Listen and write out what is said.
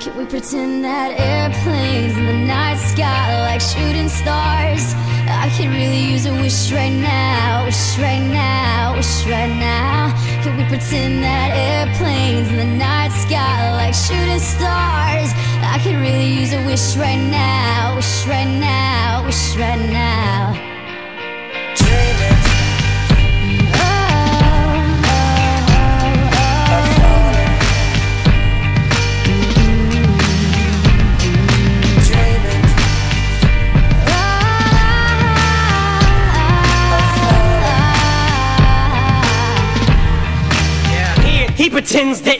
Can we pretend that airplanes in the night sky like shooting stars? I could really use a wish right now, wish right now, wish right now. Can we pretend that airplanes in the night sky like shooting stars? I could really use a wish right now, wish right now, wish right now. Dreaming. He pretends that